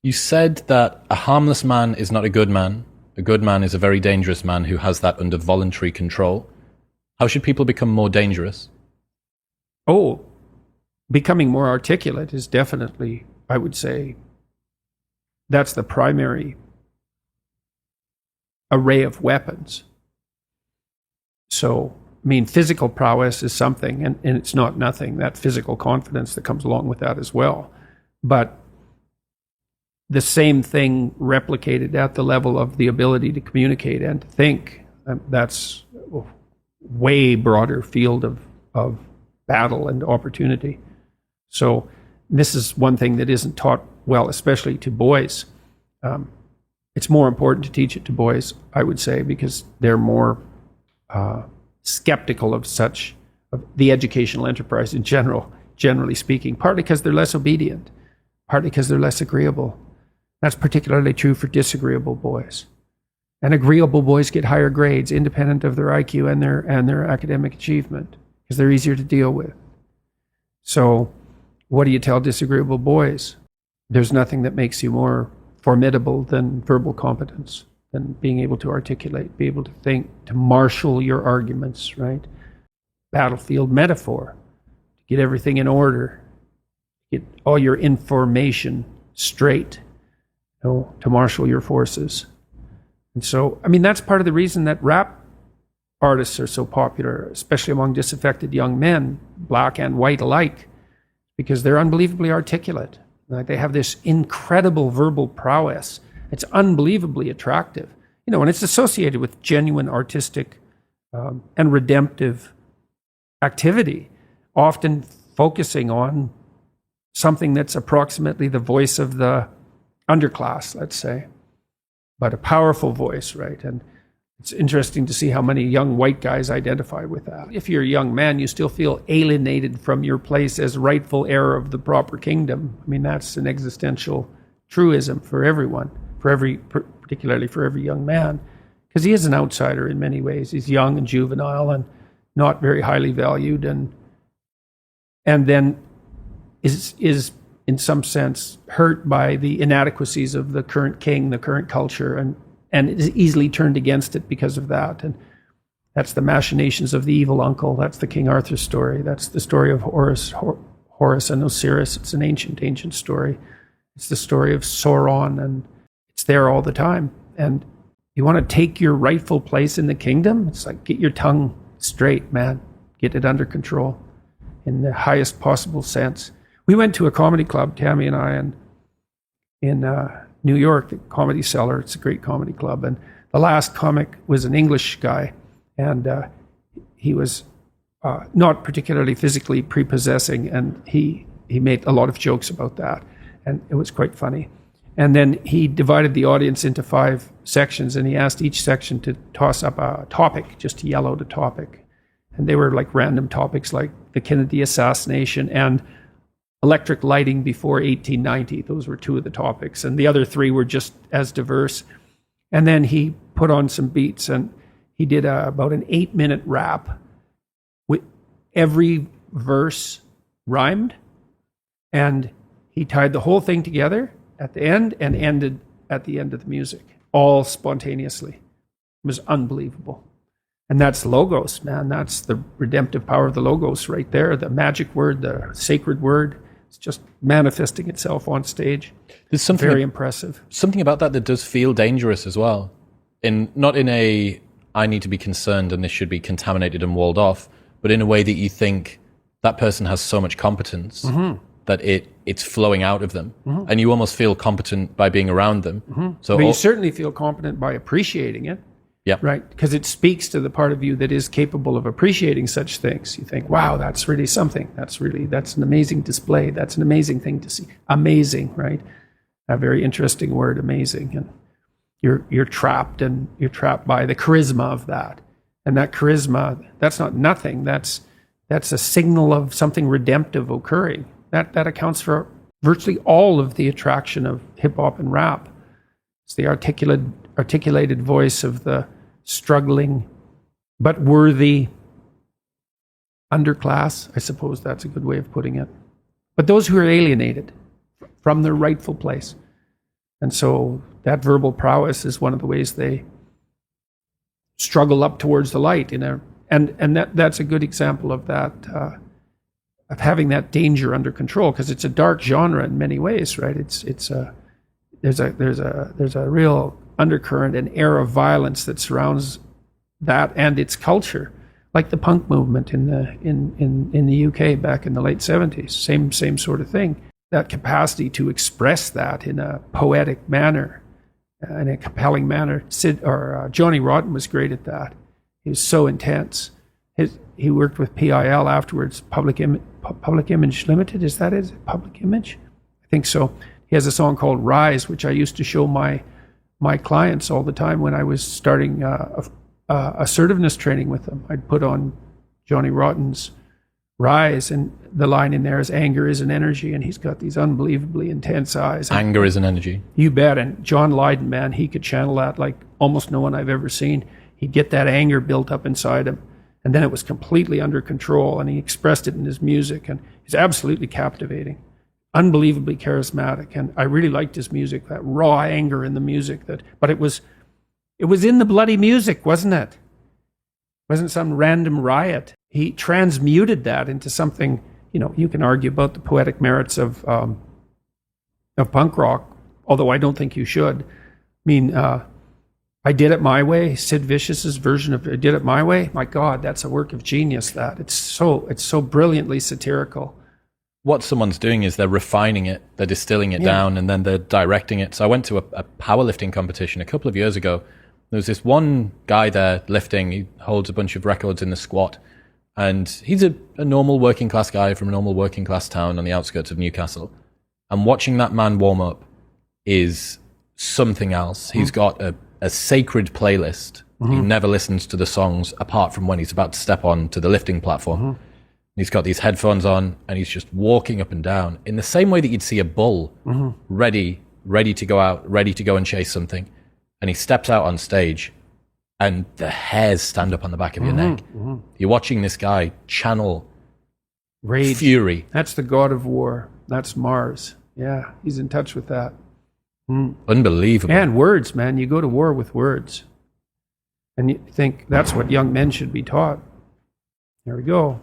You said that a harmless man is not a good man. A good man is a very dangerous man who has that under voluntary control. How should people become more dangerous? Oh, becoming more articulate is definitely, I would say, that's the primary array of weapons. So, I mean, physical prowess is something, and it's not nothing, that physical confidence that comes along with that as well. But the same thing replicated at the level of the ability to communicate and to think, that's a way broader field of battle and opportunity. So this is one thing that isn't taught well, especially to boys. It's more important to teach it to boys, I would say, because they're more skeptical of the educational enterprise in general, generally speaking, partly because they're less obedient, partly because they're less agreeable. That's particularly true for disagreeable boys. And agreeable boys get higher grades independent of their IQ and their academic achievement because they're easier to deal with. So what do you tell disagreeable boys? There's nothing that makes you more formidable than verbal competence, than being able to articulate, be able to think, to marshal your arguments, right? Battlefield metaphor, to get everything in order, get all your information straight, to marshal your forces. And so, I mean, that's part of the reason that rap artists are so popular, especially among disaffected young men, black and white alike, because they're unbelievably articulate. Like, they have this incredible verbal prowess. It's unbelievably attractive, and it's associated with genuine artistic and redemptive activity, often focusing on something that's approximately the voice of the underclass, let's say, but a powerful voice, right? And it's interesting to see how many young white guys identify with that. If you're a young man, you still feel alienated from your place as rightful heir of the proper kingdom. I mean, that's an existential truism for everyone, particularly for every young man, because he is an outsider in many ways. He's young and juvenile and not very highly valued, and then is in some sense hurt by the inadequacies of the current king, the current culture, and is easily turned against it because of that. And that's the machinations of the evil uncle. That's the King Arthur story. That's the story of Horus and Osiris. It's an ancient story. It's the story of Sauron, and it's there all the time. And you want to take your rightful place in the kingdom? It's like, get your tongue straight, man. Get it under control in the highest possible sense. We went to a comedy club, Tammy and I, in New York, the Comedy Cellar. It's a great comedy club. And the last comic was an English guy, and he was not particularly physically prepossessing, and he made a lot of jokes about that, and it was quite funny. And then he divided the audience into 5 sections, and he asked each section to toss up a topic, just to yell out a topic. And they were like random topics like the Kennedy assassination and electric lighting before 1890. Those were 2 of the topics. And the other 3 were just as diverse. And then he put on some beats, and he did about an 8-minute rap. With every verse rhymed. And he tied the whole thing together at the end and ended at the end of the music, all spontaneously. It was unbelievable. And that's logos, man. That's the redemptive power of the logos right there. The magic word, the sacred word. It's just manifesting itself on stage. There's something very impressive. Something about that does feel dangerous as well. Not in a, I need to be concerned and this should be contaminated and walled off, but in a way that you think that person has so much competence that it's flowing out of them. And you almost feel competent by being around them. So but you certainly feel competent by appreciating it. Yeah. Right? Because it speaks to the part of you that is capable of appreciating such things. You think, wow, that's really something. That's an amazing display. That's an amazing thing to see. Amazing, right? A very interesting word, amazing. And you're trapped by the charisma of that. And that charisma, that's not nothing. That's a signal of something redemptive occurring. That accounts for virtually all of the attraction of hip hop and rap. It's the articulated voice of the struggling but worthy underclass. I suppose that's a good way of putting it. But those who are alienated from their rightful place. And so that verbal prowess is one of the ways they struggle up towards the light. And that's a good example of that, of having that danger under control, because it's a dark genre in many ways, right? There's a real undercurrent and air of violence that surrounds that and its culture, like the punk movement in the UK back in the late 70s. Same sort of thing. That capacity to express that in a poetic manner, in a compelling manner. Johnny Rotten was great at that. He was so intense. He worked with PIL afterwards, Public Image Limited. Is that it? Public Image? I think so. He has a song called Rise, which I used to show my clients all the time when I was starting assertiveness training with them. I'd put on Johnny Rotten's Rise, and the line in there is anger is an energy, and he's got these unbelievably intense eyes. Anger is an energy. You bet. And John Lydon, man, he could channel that like almost no one I've ever seen. He'd get that anger built up inside him, and then it was completely under control, and he expressed it in his music, and he's absolutely captivating, unbelievably charismatic. And I really liked his music, that raw anger in the music. But it was in the bloody music, wasn't it? It wasn't some random riot. He transmuted that into something, you can argue about the poetic merits of punk rock, although I don't think you should. I mean, I Did It My Way, Sid Vicious's version of I Did It My Way. My God, that's a work of genius, that. It's so brilliantly satirical. What someone's doing is they're refining it, they're distilling it down, and then they're directing it. So I went to a powerlifting competition a couple of years ago. There was this one guy there lifting. He holds a bunch of records in the squat. And he's a normal working class guy from a normal working class town on the outskirts of Newcastle. And watching that man warm up is something else. He's got a sacred playlist. He never listens to the songs apart from when he's about to step on to the lifting platform. He's got these headphones on, and he's just walking up and down in the same way that you'd see a bull ready to go out, ready to go and chase something. And he steps out on stage, and the hairs stand up on the back of your neck. You're watching this guy channel rage, fury. That's the god of war. That's Mars. Yeah, he's in touch with that. Unbelievable. And words, man. You go to war with words. And you think that's what young men should be taught. There we go.